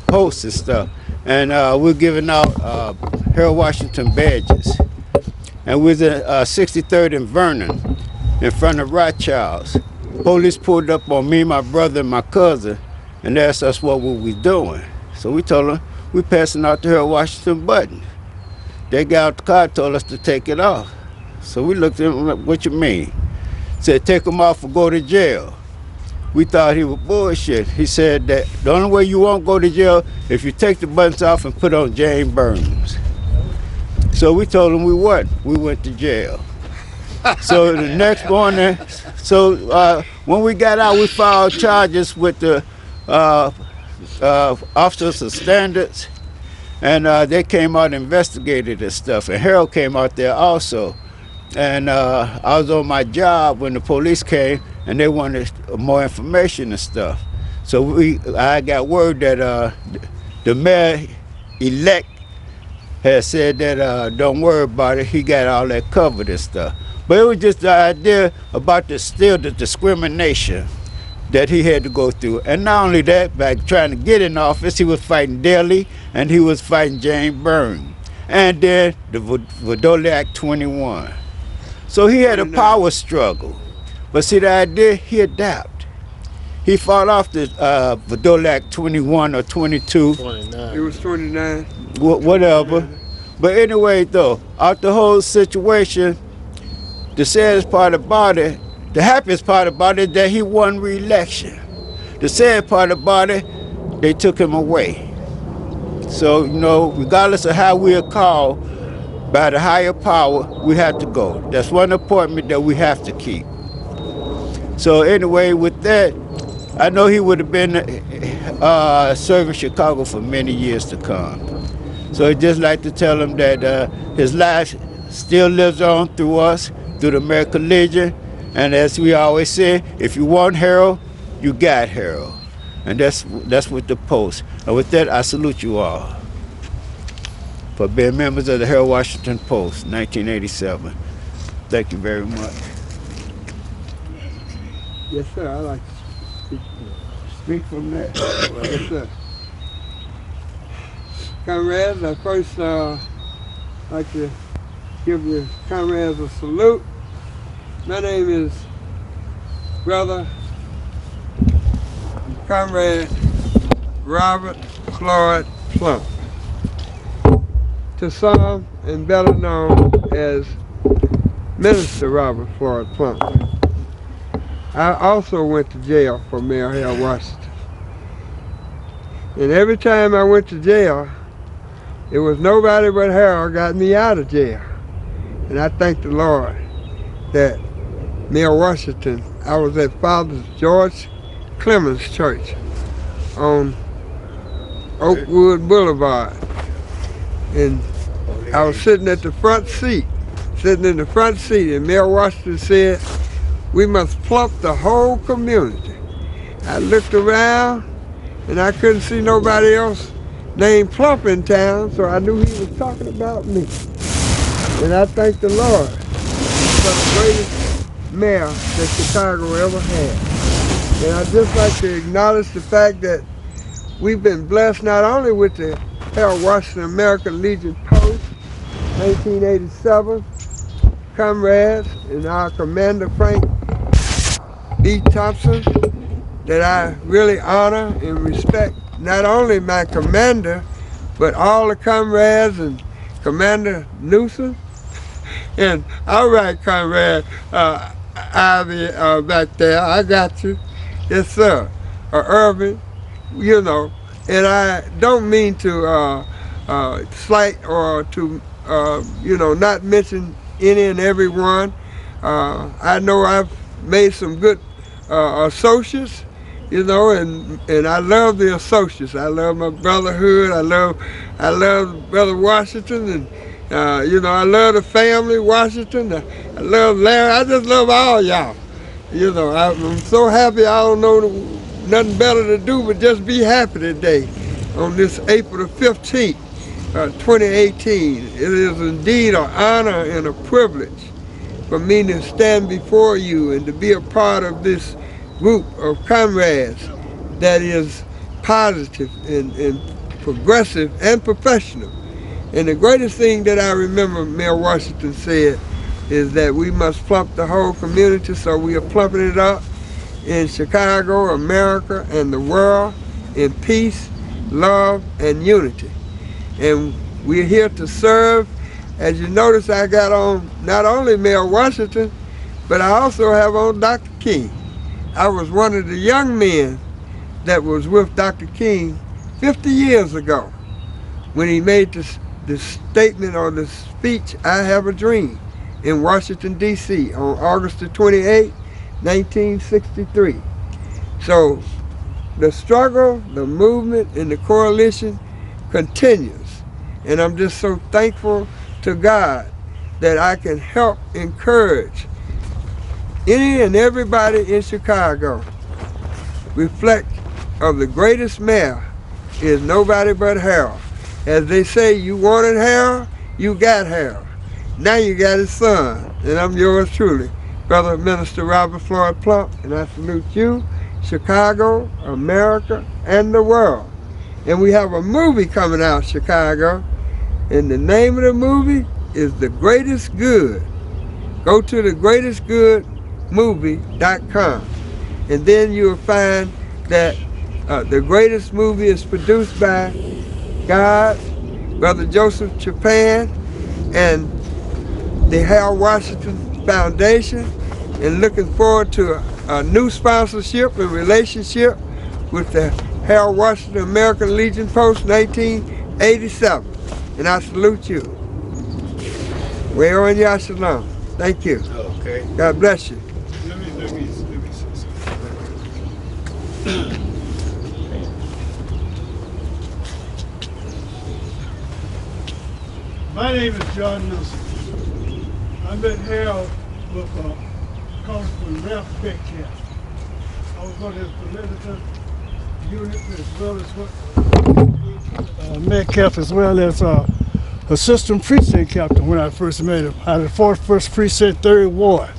posts and stuff, and we're giving out Harold Washington badges. And we was at 63rd and Vernon in front of Rothschild's. Police pulled up on me, my brother, and my cousin, and asked us what we was doing. So we told them we passing out the Harold Washington button. They got out the car and told us to take it off. So we looked at him like, what you mean? Said, take them off or go to jail. We thought he was bullshit. He said that the only way you won't go to jail if you take the buttons off and put on Jane Burns. So we told him we what? We went to jail. So the next morning, when we got out, we filed charges with the officers of standards, and they came out and investigated this stuff. And Harold came out there also. And I was on my job when the police came, and they wanted more information and stuff. So I got word that the mayor-elect had said that don't worry about it, he got all that covered and stuff. But it was just the idea about the discrimination that he had to go through. And not only that, by trying to get in office, he was fighting Daley, and he was fighting Jane Byrne. And then the Vodoli Act 21. So he had a power struggle. But see, the idea, he adapted. He fought off the Vodoli Act 21 or 22. 29. It was 29. Whatever. 29. But anyway, though, out the whole situation, the saddest part about it, the happiest part about it, that he won re-election. The sad part about it, they took him away. So, you know, regardless of how we are called by the higher power, we have to go. That's one appointment that we have to keep. So anyway, with that, I know he would have been serving Chicago for many years to come. So I'd just like to tell him that his life still lives on through us, through the American Legion. And as we always say, if you want Harold, you got Harold. And that's with the Post. And with that, I salute you all for being members of the Harold Washington Post, 1987. Thank you very much. Yes, sir. I like to speak from there. Yes, sir. Comrades, I first like to give the comrades a salute. My name is Brother Comrade Robert Floyd Plump, to some and better known as Minister Robert Floyd Plump. I also went to jail for Mayor Harold Washington. And every time I went to jail, it was nobody but Harold got me out of jail. And I thank the Lord that Mayor Washington, I was at Father George Clemens Church on Oakwood Boulevard. And I was sitting at the front seat, and Mayor Washington said, "We must plump the whole community." I looked around and I couldn't see nobody else named Plump in town, so I knew he was talking about me. And I thank the Lord for the greatest mayor that Chicago ever had. And I'd just like to acknowledge the fact that we've been blessed not only with the Harold Washington American Legion Post, 1987, comrades, and our commander Frank B. Thompson, that I really honor and respect not only my commander, but all the comrades and Commander Newsom. And all right, Comrade Ivy back there, I got you. Yes, sir. Irvin, you know, and I don't mean to slight or to, you know, not mention any and every one. I know I've made some good associates, you know, and I love the associates. I love my brotherhood. I love Brother Washington, and you know, I love the family Washington. I love Larry. I just love all y'all. You know, I'm so happy. I don't know nothing better to do but just be happy today on this April the 15th, 2018. It is indeed an honor and a privilege for me to stand before you and to be a part of this group of comrades that is positive and progressive and professional. And the greatest thing that I remember Mayor Washington said is that we must plump the whole community, so we are plumping it up in Chicago, America, and the world in peace, love, and unity. And we're here to serve. As you notice, I got on not only Mayor Washington, but I also have on Dr. King. I was one of the young men that was with Dr. King 50 years ago when he made this statement or this speech, "I Have a Dream," in Washington, D.C. on August the 28th, 1963. So the struggle, the movement, and the coalition continues. And I'm just so thankful to God that I can help encourage any and everybody in Chicago. Reflect of the greatest mayor is nobody but Harold. As they say, you wanted Harold, you got Harold. Now you got his son, and I'm yours truly, Brother Minister Robert Floyd Plump, and I salute you, Chicago, America, and the world. And we have a movie coming out, Chicago, and the name of the movie is The Greatest Good. Go to thegreatestgoodmovie.com, and then you'll find that The Greatest Movie is produced by God, Brother Joseph Chapan, and the Harold Washington Foundation, and looking forward to a new sponsorship and relationship with the Harold Washington American Legion Post 1987. And I salute you. We're on Yashalom. Thank you. Okay. God bless you. Let me say something. My name is John Nelson. I met Harold with Congressman Ralph Metcalf. I was on his political unit as well as Metcalf, as well as assistant precinct captain when I first met him out of the 41st Precinct, 3rd Ward.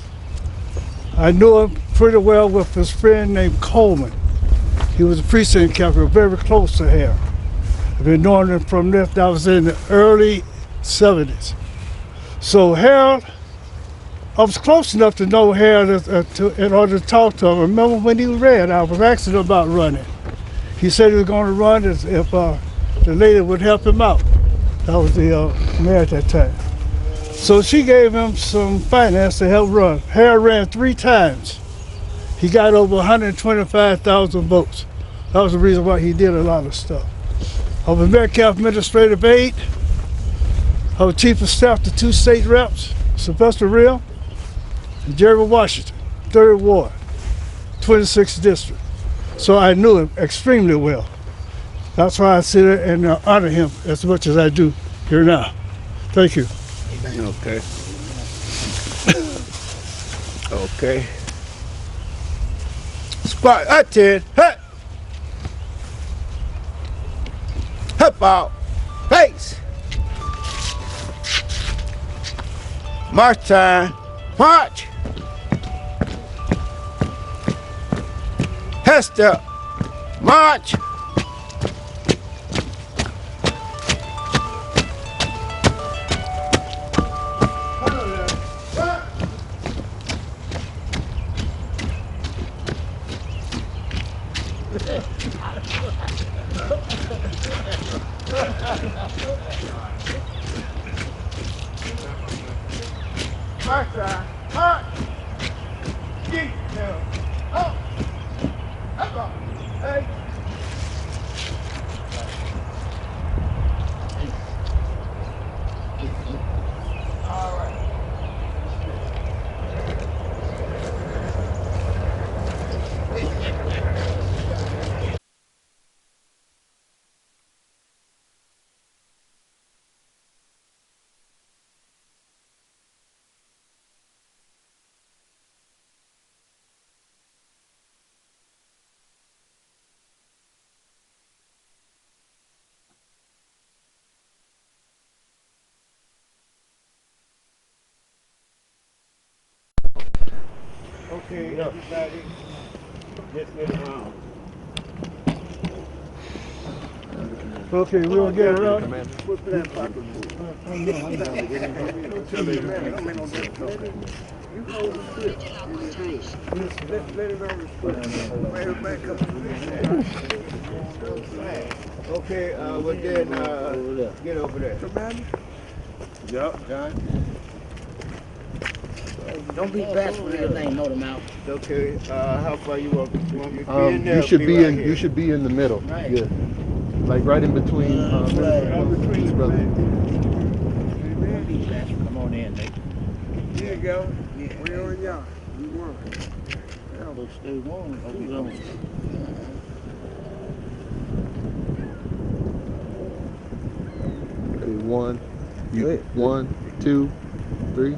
I knew him pretty well with his friend named Coleman. He was a precinct captain, very close to Harold. I've been knowing him from this. That was in the early 70s. So Harold, I was close enough to know Harold in order to talk to him. I remember when he ran, I was asking him about running. He said he was going to run if the lady would help him out. That was the mayor at that time. So she gave him some finance to help run. Harold ran 3 times. He got over 125,000 votes. That was the reason why he did a lot of stuff. I was Metcalf Administrative Aide. I was Chief of Staff to 2 state reps, Sylvester Real and Jerry Washington, 3rd Ward, 26th District. So I knew him extremely well. That's why I sit there and honor him as much as I do here now. Thank you. Okay. Okay. Squat, attend, hey! Hip out, face! March time, march! Head step, march! March time, march! Get down, up! Up, up, hey! All right. Okay, everybody, get me around. Okay, we're gonna get around. Put that pocket. Okay, well then, get over there. Yup. John? Don't be bashful if they know them out. Okay, how far you want? You should be in. You should be in the middle. Right. Yeah, like right in between. Between brother. Don't be bashful. Come on in, Nate. Here you go. We're on y'all. We won. Let's stay warm. Oh, we on. Okay, 1, 1, 2, 3.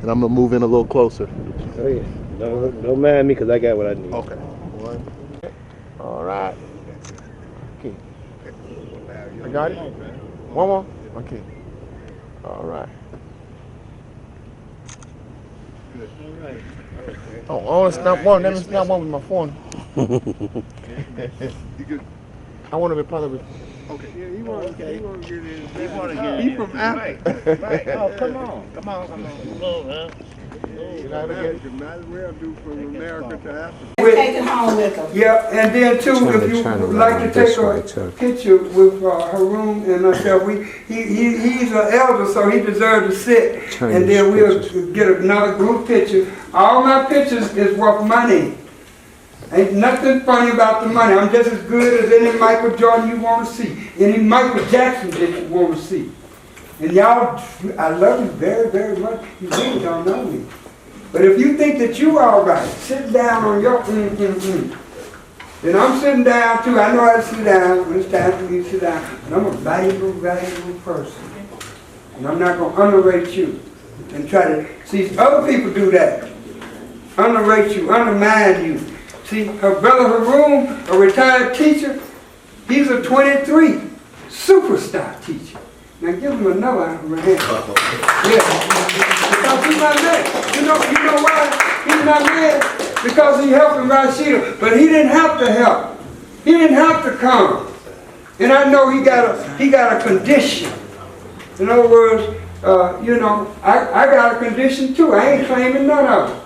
And I'm gonna move in a little closer. Oh yeah. Don't mind me because I got what I need. Okay. 1. All right. Okay. I got it. One more. Okay. All right. Oh, I want to snap one. Let me snap one with my phone. I want to be part of it. Okay. Yeah, he want to get in. He want to get in. He from Africa. Right. Oh, come on. Come on. Come on. Come on, man. You might as well do from America to Africa. Take it home with them. Yeah, and then too, if you would like to take a picture with Haroon and myself, he's an elder, so he deserves to sit. And then we'll get another group picture. All my pictures is worth money. Ain't nothing funny about the money. I'm just as good as any Michael Jordan you want to see, any Michael Jackson that you want to see. And y'all, I love you very, very much. You really don't know me. But if you think that you all right, sit down on your Then I'm sitting down too. I know how to sit down when it's time for me to sit down. And I'm a valuable, valuable person. And I'm not going to underrate you and try to, see, other people do that. Underrate you, undermine you. See, her brother Haroon, a retired teacher, he's a 23 superstar teacher. Now give him another hand. Yeah. Because he's my man. You know why? He's my man. Because he helped Rashida. But he didn't have to help. want to come. And I know he got a condition. In other words, you know, I got a condition too. I ain't claiming none of it.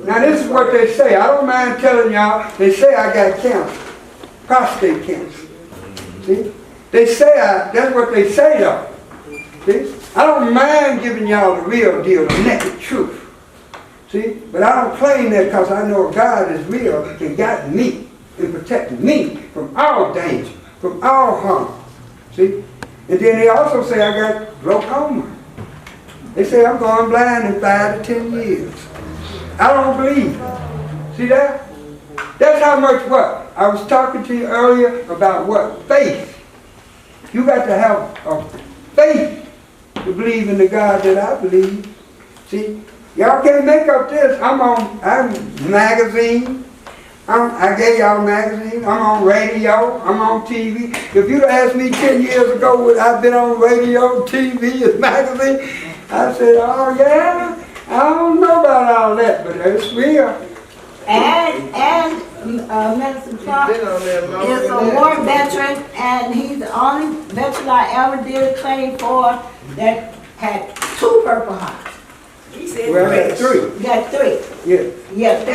Now this is what they say. I don't mind telling y'all, they say I got cancer. Prostate cancer. See? They say that's what they say though. See? I don't mind giving y'all the real deal, the naked truth. See? But I don't claim that because I know God is real and got me and protected me from all danger, from all harm. See? And then they also say I got glaucoma. They say I'm going blind in 5 to 10 years. I don't believe it. See that? That's how much what? I was talking to you earlier about what? Faith. You got to have a faith to believe in the God that I believe. See? Y'all can't make up this. I'm magazine. I gave y'all magazine. I'm on radio. I'm on TV. If you'd asked me 10 years ago would I've been on radio, TV, and magazine, I said, oh yeah, I don't know about all that, but it's real. And Minister Plump is a war veteran, and he's the only veteran I ever did a claim for that had 2 Purple Hearts. He said well, I got 3. You got 3? Yeah. Yeah, 3.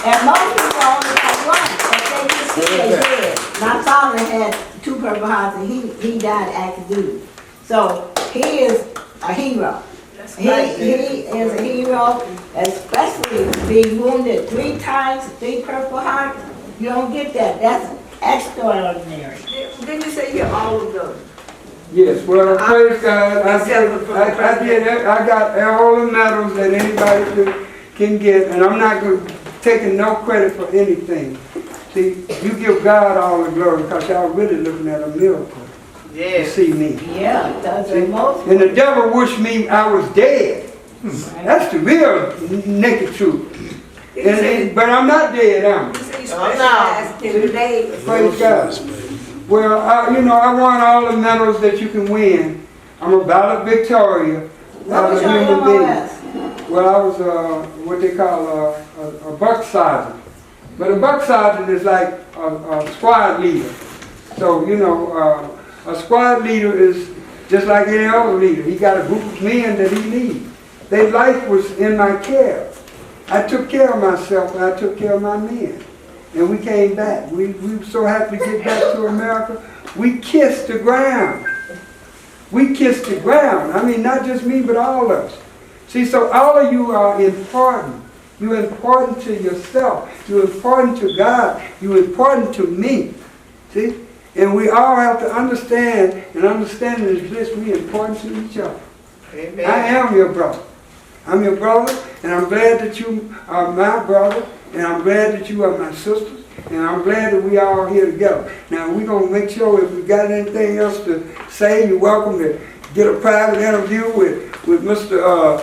And most people only got 1, but they just see they did. My father had 2 Purple Hearts, and he died active duty. So he is a hero. He is a hero, especially being wounded 3 times, 3 Purple Hearts. You don't get that. That's extraordinary. Didn't you say you're all of those? Yes, well, praise God. I got all the medals that anybody can get, and I'm not taking no credit for anything. See, you give God all the glory because y'all really looking at a miracle to see me. Yeah, that's the most. And the devil wished me I was dead. That's the real naked truth. But I'm not dead, am I? Praise God. Well, you know, I won all the medals that you can win. I'm a ballot Victoria as a human being. Well, I was what they call a buck sergeant. But a buck sergeant is like a squad leader. So, you know, a squad leader is just like any other leader. He got a group of men that he leads. Their life was in my care. I took care of myself and I took care of my men. And we came back. We were so happy to get back to America. We kissed the ground. We kissed the ground. I mean, not just me, but all of us. See, so all of you are important. You're important to yourself. You're important to God. You're important to me. See? And we all have to understand, and understanding is this, we're important to each other. Amen. I am your brother. I'm your brother, and I'm glad that you are my brother. And I'm glad that you are my sisters, and I'm glad that we are all here together. Now, we're going to make sure if we got anything else to say, you're welcome to get a private interview with Mr.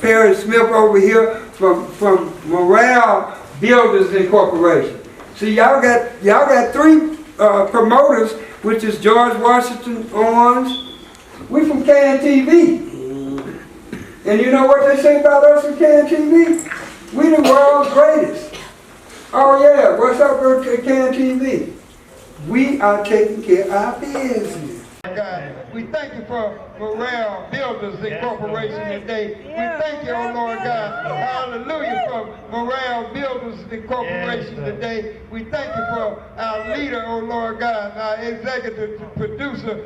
Perry Smith over here from Morale Builders Incorporation. See, y'all got 3 promoters, which is George Washington Owens. We from KNTV. And you know what they say about us in KNTV? We the world's greatest. Oh yeah, what's up with KNTV? We are taking care of our business. God, we thank you for Morale Builders Incorporation today. We thank you, oh Lord God, hallelujah, for Morale Builders Incorporation today. We thank you for our leader, oh Lord God, our executive producer,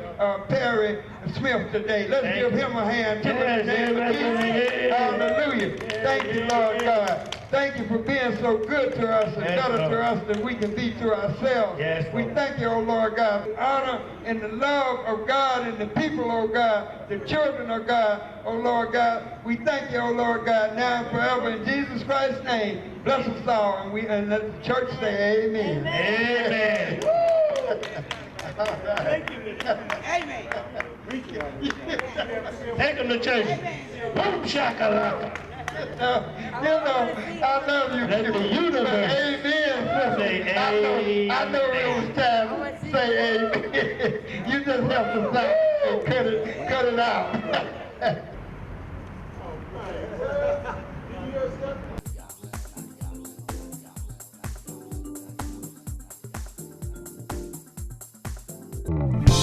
Perry Smith today. Let's give him a hand to him in the name of Jesus. Hallelujah. Thank you, Lord God. Thank you for being so good to us and better to us than we can be to ourselves. We thank you, oh Lord God, the honor and the love of God and the people, oh God, the children of God, oh Lord God. We thank you, oh Lord God, now and forever in Jesus Christ's name. Bless us all, and let the church say amen. Amen. Thank you. Amen. Take them to church. Boom shakalaka. You know, I love you. Let the universe amen. Say I know it was time to say amen. You just have to say and cut it out. Peace.